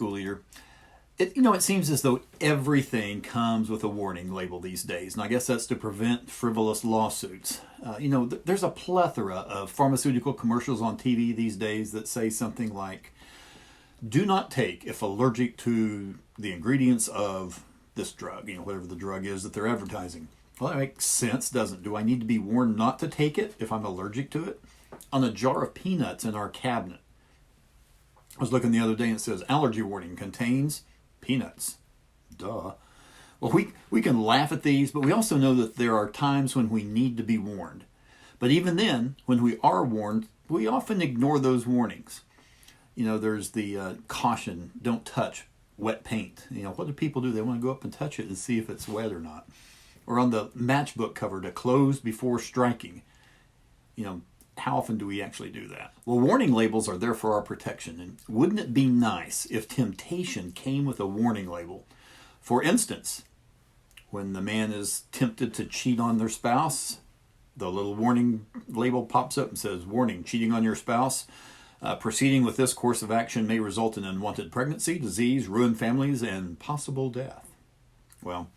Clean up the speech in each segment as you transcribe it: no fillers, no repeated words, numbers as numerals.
school year. It seems as though everything comes with a warning label these days. And I guess that's to prevent frivolous lawsuits. There's a plethora of pharmaceutical commercials on TV these days that say something like, do not take if allergic to the ingredients of this drug, whatever the drug is that they're advertising. Well, that makes sense, doesn't it? Do I need to be warned not to take it if I'm allergic to it? On a jar of peanuts in our cabinet, I was looking the other day and it says, allergy warning, contains peanuts. Duh. Well, we can laugh at these, but we also know that there are times when we need to be warned. But even then, when we are warned, we often ignore those warnings. There's the caution, don't touch wet paint. What do people do? They want to go up and touch it and see if it's wet or not. Or on the matchbook cover, to close before striking. How often do we actually do that? Well, warning labels are there for our protection. And wouldn't it be nice if temptation came with a warning label? For instance, when the man is tempted to cheat on their spouse, the little warning label pops up and says, warning, cheating on your spouse. Proceeding with this course of action may result in unwanted pregnancy, disease, ruined families, and possible death. Well,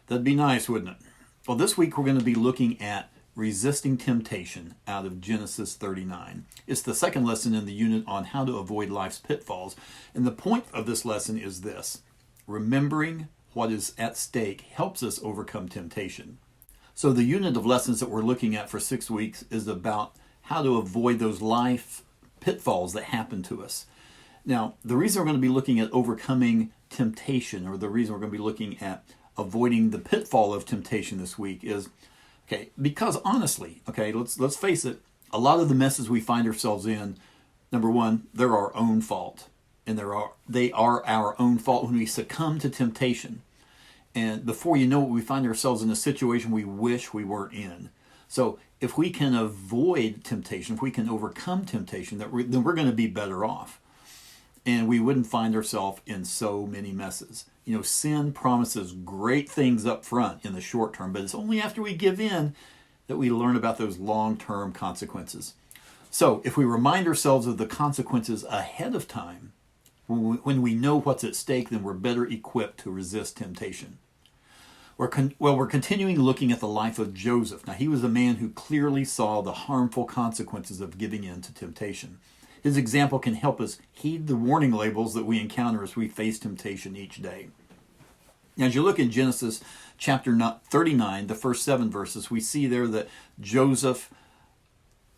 that'd be nice, wouldn't it? Well, this week we're going to be looking at resisting temptation out of Genesis 39. It's the second lesson in the unit on how to avoid life's pitfalls. And the point of this lesson is this: remembering what is at stake helps us overcome temptation. So the unit of lessons that we're looking at for 6 weeks is about how to avoid those life pitfalls that happen to us. Now, the reason we're going to be looking at overcoming temptation, or the reason we're going to be looking at avoiding the pitfall of temptation this week is, because honestly, let's face it, a lot of the messes we find ourselves in, number one, they're our own fault. And they are our own fault when we succumb to temptation. And before you know it, we find ourselves in a situation we wish we weren't in. So if we can avoid temptation, if we can overcome temptation, then we're going to be better off. And we wouldn't find ourselves in so many messes. Sin promises great things up front in the short term, but it's only after we give in that we learn about those long-term consequences. So if we remind ourselves of the consequences ahead of time, when we know what's at stake, then we're better equipped to resist temptation. We're continuing looking at the life of Joseph. Now, he was a man who clearly saw the harmful consequences of giving in to temptation. His example can help us heed the warning labels that we encounter as we face temptation each day. Now, as you look in Genesis chapter 39, the first 7 verses, we see there that Joseph,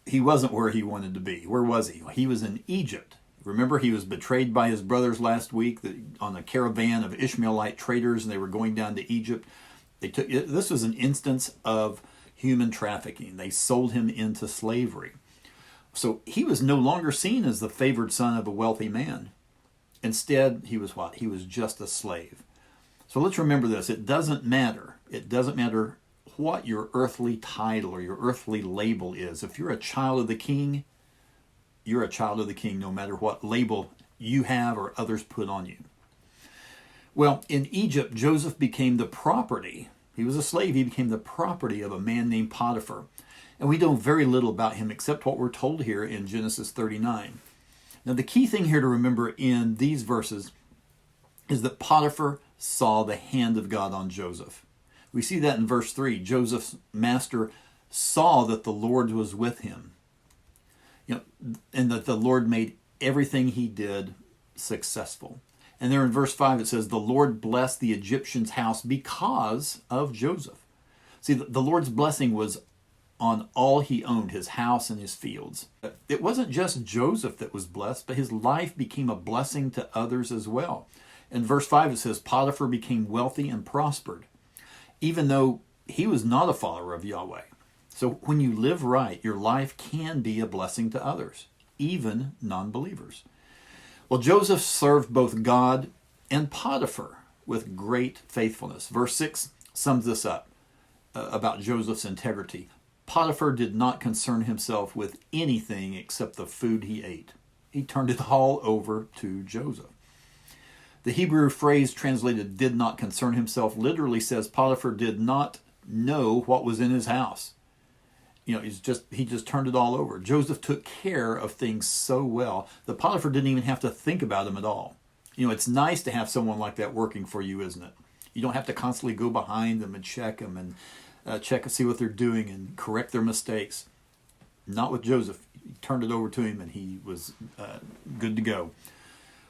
he wasn't where he wanted to be. Where was he? He was in Egypt. Remember, he was betrayed by his brothers last week on a caravan of Ishmaelite traders, and they were going down to Egypt. This was an instance of human trafficking. They sold him into slavery. So he was no longer seen as the favored son of a wealthy man. Instead, he was what? He was just a slave. So let's remember this. It doesn't matter. It doesn't matter what your earthly title or your earthly label is. If you're a child of the king, you're a child of the king no matter what label you have or others put on you. Well, in Egypt, Joseph became the property. He was a slave. He became the property of a man named Potiphar. And we know very little about him except what we're told here in Genesis 39. Now, the key thing here to remember in these verses is that Potiphar saw the hand of God on Joseph. We see that in verse 3. Joseph's master saw that the Lord was with him. And that the Lord made everything he did successful. And there in verse 5 it says, the Lord blessed the Egyptian's house because of Joseph. See, the Lord's blessing was on all he owned, his house and his fields. It wasn't just Joseph that was blessed, but his life became a blessing to others as well. In verse 5 it says, Potiphar became wealthy and prospered, even though he was not a follower of Yahweh. So when you live right, your life can be a blessing to others, even non-believers. Well, Joseph served both God and Potiphar with great faithfulness. Verse 6 sums this up about Joseph's integrity. Potiphar did not concern himself with anything except the food he ate. He turned it all over to Joseph. The Hebrew phrase translated did not concern himself literally says Potiphar did not know what was in his house. He just turned it all over. Joseph took care of things so well that Potiphar didn't even have to think about him at all. It's nice to have someone like that working for you, isn't it? You don't have to constantly go behind them and check them and check and see what they're doing and correct their mistakes. Not with Joseph. He turned it over to him and he was good to go.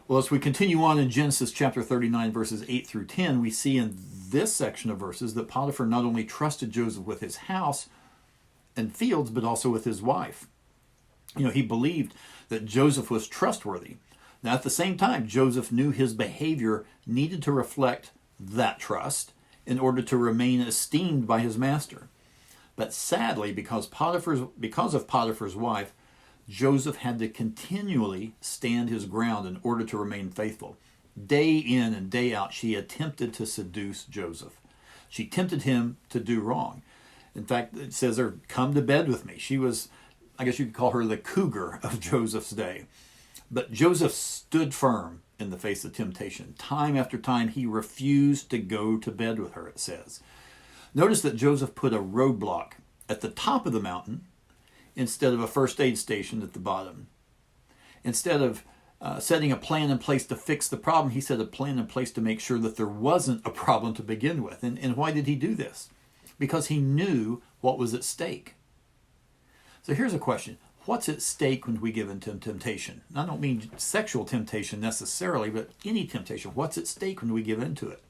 Well, as we continue on in Genesis chapter 39, verses 8 through 10, we see in this section of verses that Potiphar not only trusted Joseph with his house and fields, but also with his wife. He believed that Joseph was trustworthy. Now, at the same time, Joseph knew his behavior needed to reflect that trust in order to remain esteemed by his master. But sadly, because of Potiphar's wife, Joseph had to continually stand his ground in order to remain faithful. Day in and day out, she attempted to seduce Joseph. She tempted him to do wrong. In fact, it says there, come to bed with me. She was, I guess you could call her the cougar of Joseph's day. But Joseph stood firm in the face of temptation. Time after time, he refused to go to bed with her, it says. Notice that Joseph put a roadblock at the top of the mountain instead of a first aid station at the bottom. Instead of setting a plan in place to fix the problem, he set a plan in place to make sure that there wasn't a problem to begin with. And why did he do this? Because he knew what was at stake. So here's a question. What's at stake when we give in to temptation? I don't mean sexual temptation necessarily, but any temptation. What's at stake when we give in to it?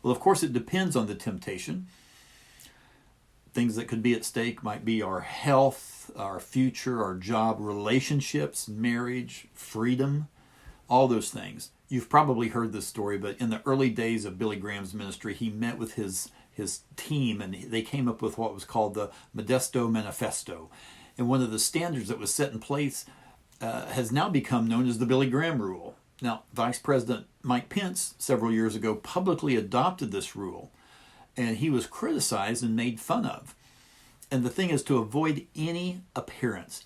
Well, of course, it depends on the temptation. Things that could be at stake might be our health, our future, our job, relationships, marriage, freedom, all those things. You've probably heard this story, but in the early days of Billy Graham's ministry, he met with his team and they came up with what was called the Modesto Manifesto. And one of the standards that was set in place has now become known as the Billy Graham Rule. Now, Vice President Mike Pence several years ago publicly adopted this rule, and he was criticized and made fun of. And the thing is, to avoid any appearance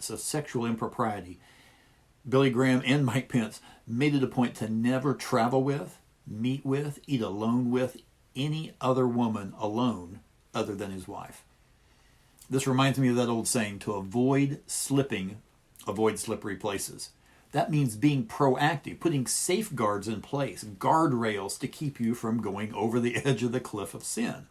of sexual impropriety, Billy Graham and Mike Pence made it a point to never travel with, meet with, eat alone with any other woman alone other than his wife. This reminds me of that old saying, to avoid slipping, avoid slippery places. That means being proactive, putting safeguards in place, guardrails to keep you from going over the edge of the cliff of sin.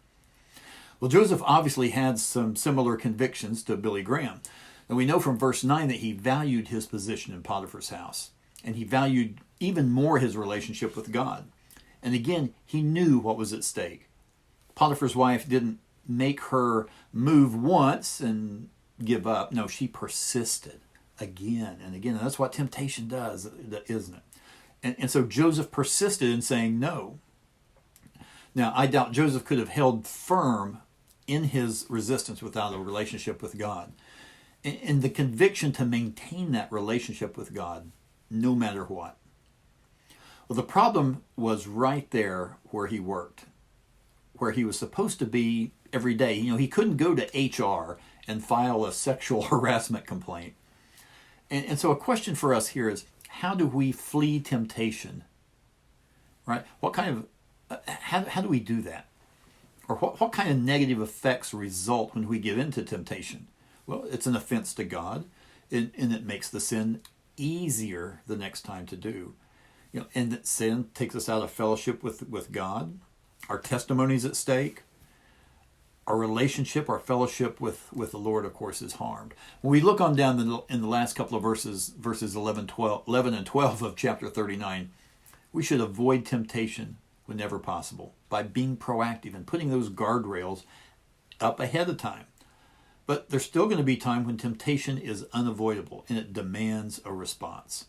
Well, Joseph obviously had some similar convictions to Billy Graham. And we know from verse 9 that he valued his position in Potiphar's house. And he valued even more his relationship with God. And again, he knew what was at stake. Potiphar's wife didn't make her move once and give up. No, she persisted again and again. And that's what temptation does, isn't it? And so Joseph persisted in saying no. Now, I doubt Joseph could have held firm in his resistance without a relationship with God. And the conviction to maintain that relationship with God, no matter what. Well, the problem was right there where he worked, where he was supposed to be every day. He couldn't go to HR and file a sexual harassment complaint. And so a question for us here is, how do we flee temptation? Right? What kind of, how do we do that? Or what kind of negative effects result when we give in to temptation? Well, it's an offense to God, and it makes the sin easier the next time to do. And that sin takes us out of fellowship with God. Our testimony's at stake. Our relationship, our fellowship with the Lord, of course, is harmed. When we look on down in the last couple of verses 11 and 12 of chapter 39, we should avoid temptation whenever possible by being proactive and putting those guardrails up ahead of time. But there's still going to be time when temptation is unavoidable and it demands a response.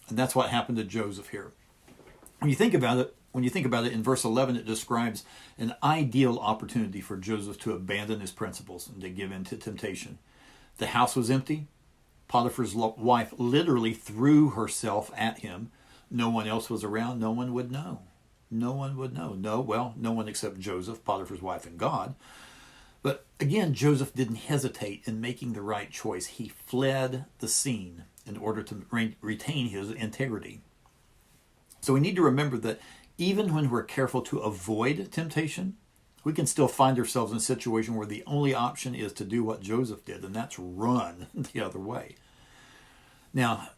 And that's what happened to Joseph here. When you think about it, in verse 11, it describes an ideal opportunity for Joseph to abandon his principles and to give in to temptation. The house was empty. Potiphar's wife literally threw herself at him. No one else was around. No one would know. No one would know. No one except Joseph, Potiphar's wife, and God. But again, Joseph didn't hesitate in making the right choice. He fled the scene in order to retain his integrity. So we need to remember that even when we're careful to avoid temptation, we can still find ourselves in a situation where the only option is to do what Joseph did, and that's run the other way. Now,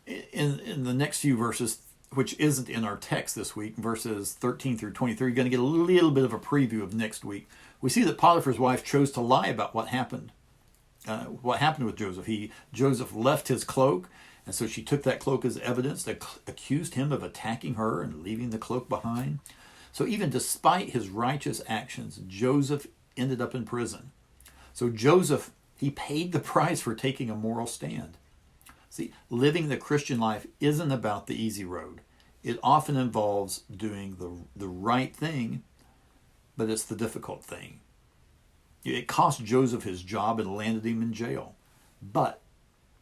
in the next few verses, which isn't in our text this week, verses 13 through 23. You're going to get a little bit of a preview of next week. We see that Potiphar's wife chose to lie about what happened. What happened with Joseph. Joseph left his cloak, and so she took that cloak as evidence, accused him of attacking her and leaving the cloak behind. So even despite his righteous actions, Joseph ended up in prison. So Joseph, he paid the price for taking a moral stand. See, living the Christian life isn't about the easy road. It often involves doing the right thing, but it's the difficult thing. It cost Joseph his job and landed him in jail. But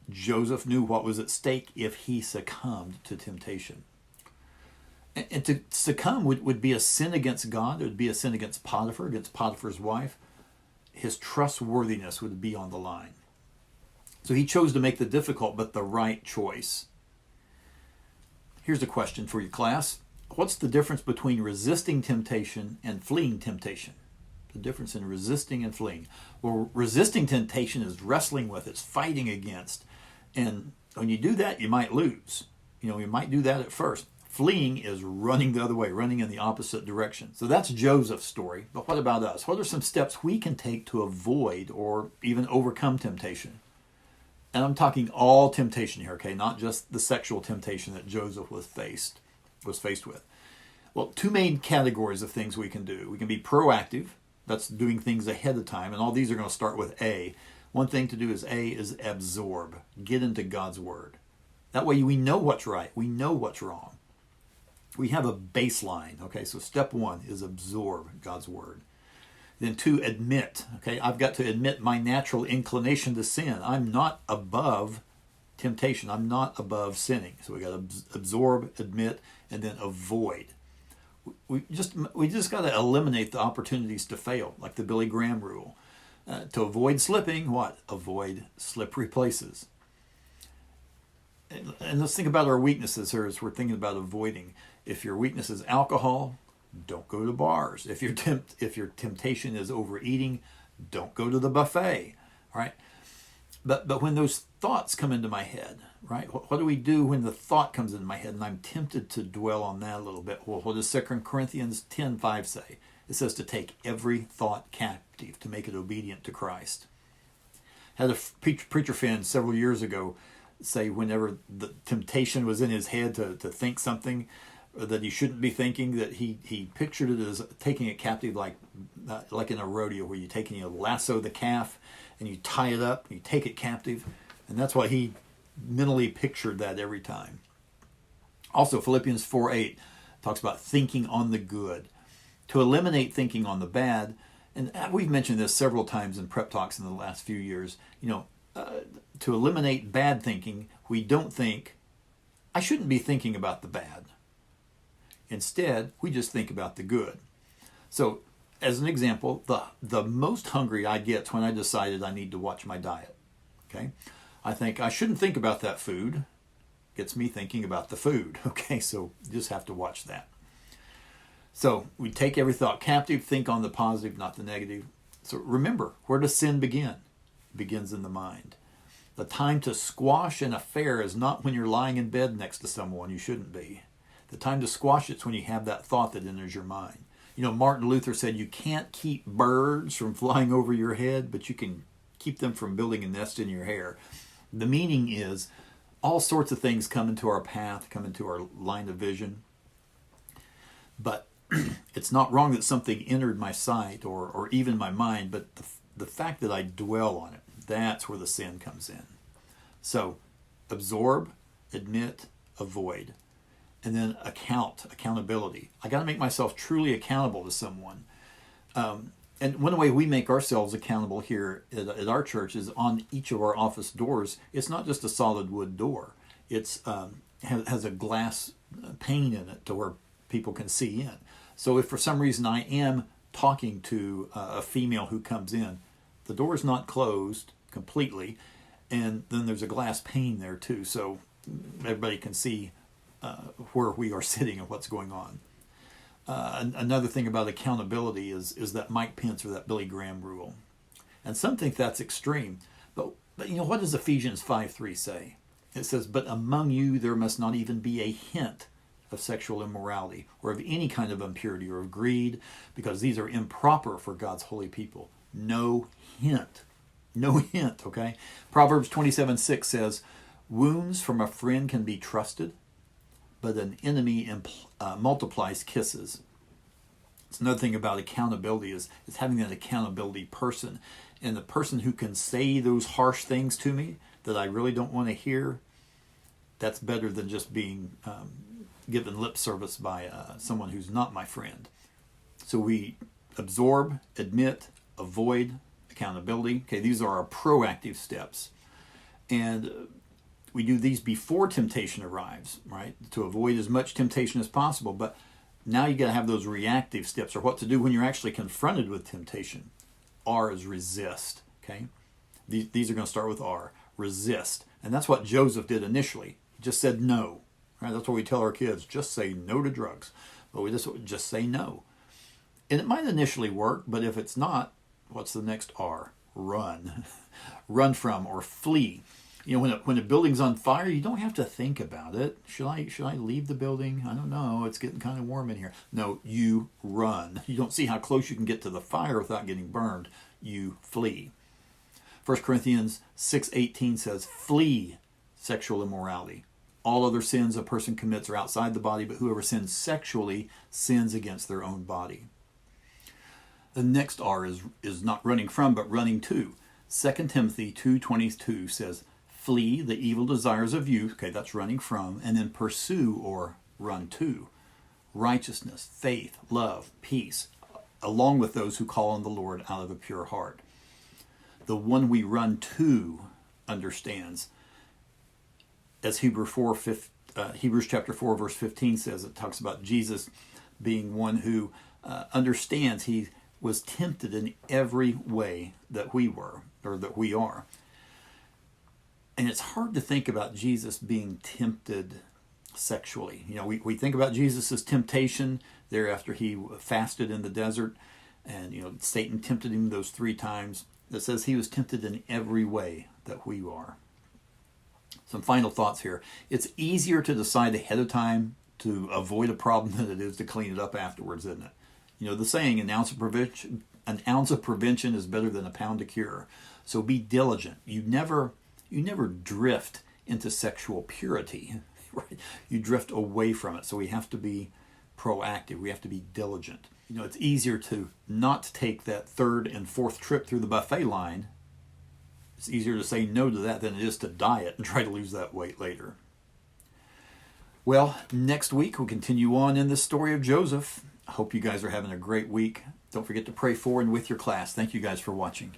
Joseph knew what was at stake if he succumbed to temptation. And to succumb would be a sin against God. It would be a sin against Potiphar, against Potiphar's wife. His trustworthiness would be on the line. So he chose to make the difficult but the right choice. Here's a question for your class. What's the difference between resisting temptation and fleeing temptation? The difference in resisting and fleeing. Well, resisting temptation is wrestling with, it's fighting against. And when you do that, you might lose. You might do that at first. Fleeing is running the other way, running in the opposite direction. So that's Joseph's story. But what about us? What are some steps we can take to avoid or even overcome temptation? And I'm talking all temptation here, okay? Not just the sexual temptation that Joseph was faced with. Well, two main categories of things we can do. We can be proactive. That's doing things ahead of time. And all these are going to start with A. One thing to do is A is absorb. Get into God's Word. That way we know what's right. We know what's wrong. We have a baseline. Okay, so step one is absorb God's Word. Then two, admit. Okay, I've got to admit my natural inclination to sin. I'm not above temptation. I'm not above sinning. So we got to absorb, admit, and then avoid. We just got to eliminate the opportunities to fail, like the Billy Graham rule. To avoid slipping, what? Avoid slippery places. And let's think about our weaknesses here as we're thinking about avoiding. If your weakness is alcohol, don't go to bars. If your temptation is overeating, don't go to the buffet. All right. But when those thoughts come into my head, right? What do we do when the thought comes into my head and I'm tempted to dwell on that a little bit? Well, what does 2 Corinthians 10:5 say? It says to take every thought captive, to make it obedient to Christ. Had a preacher friend several years ago say whenever the temptation was in his head to think something that he shouldn't be thinking, that he pictured it as taking it captive like in a rodeo where you lasso the calf and you tie it up and you take it captive. And that's why he mentally pictured that every time. Also, Philippians 4:8 talks about thinking on the good. To eliminate thinking on the bad, and we've mentioned this several times in Prep Talks in the last few years, to eliminate bad thinking, we don't think, I shouldn't be thinking about the bad. Instead, we just think about the good. So, as an example, the most hungry I get when I decided I need to watch my diet. Okay? I think I shouldn't think about that food. Gets me thinking about the food. Okay, so you just have to watch that. So we take every thought captive, think on the positive, not the negative. So remember, where does sin begin? It begins in the mind. The time to squash an affair is not when you're lying in bed next to someone you shouldn't be. The time to squash it's when you have that thought that enters your mind. Martin Luther said you can't keep birds from flying over your head, but you can keep them from building a nest in your hair. The meaning is all sorts of things come into our path, come into our line of vision. But it's not wrong that something entered my sight or even my mind, but the fact that I dwell on it, that's where the sin comes in. So absorb, admit, avoid. And then accountability. I got to make myself truly accountable to someone. And one way we make ourselves accountable here at our church is on each of our office doors. It's not just a solid wood door. It's has a glass pane in it to where people can see in. So if for some reason I am talking to a female who comes in, the door is not closed completely, and then there's a glass pane there too, so everybody can see where we are sitting and what's going on. Another thing about accountability is that Mike Pence or that Billy Graham rule. And some think that's extreme. But what does Ephesians 5:3 say? It says, but among you there must not even be a hint of sexual immorality or of any kind of impurity or of greed, because these are improper for God's holy people. No hint. No hint, okay? Proverbs 27:6 says, wounds from a friend can be trusted, but an enemy multiplies kisses. It's another thing about accountability is having an accountability person. And the person who can say those harsh things to me that I really don't want to hear, that's better than just being given lip service by someone who's not my friend. So we absorb, admit, avoid, accountability. Okay, these are our proactive steps. And we do these before temptation arrives, right? To avoid as much temptation as possible. But now you got to have those reactive steps, or what to do when you're actually confronted with temptation. R is resist, okay? These are going to start with R, resist. And that's what Joseph did initially. He just said no, right? That's what we tell our kids, just say no to drugs. But we just say no. And it might initially work, but if it's not, what's the next R? Run. Run from or flee. You know, when a building's on fire, you don't have to think about it. Should I leave the building? I don't know. It's getting kind of warm in here. No, you run. You don't see how close you can get to the fire without getting burned. You flee. 1 Corinthians 6:18 says, flee sexual immorality. All other sins a person commits are outside the body, but whoever sins sexually sins against their own body. The next R is not running from, but running to. 2 Timothy 2:22 says, flee the evil desires of youth. Okay, that's running from. And then pursue or run to righteousness, faith, love, peace, along with those who call on the Lord out of a pure heart. The one we run to understands. As Hebrews chapter 4, verse 15 says, it talks about Jesus being one who understands he was tempted in every way that we were, or that we are. And it's hard to think about Jesus being tempted sexually. You know, we think about Jesus' temptation there after he fasted in the desert, and, you know, Satan tempted him those 3 times. It says he was tempted in every way that we are. Some final thoughts here. It's easier to decide ahead of time to avoid a problem than it is to clean it up afterwards, isn't it? You know, the saying, an ounce of prevention is better than a pound of cure. So be diligent. You never drift into sexual purity, right? You drift away from it. So we have to be proactive. We have to be diligent. You know, it's easier to not take that 3rd and 4th trip through the buffet line. It's easier to say no to that than it is to diet and try to lose that weight later. Well, next week we'll continue on in this story of Joseph. I hope you guys are having a great week. Don't forget to pray for and with your class. Thank you guys for watching.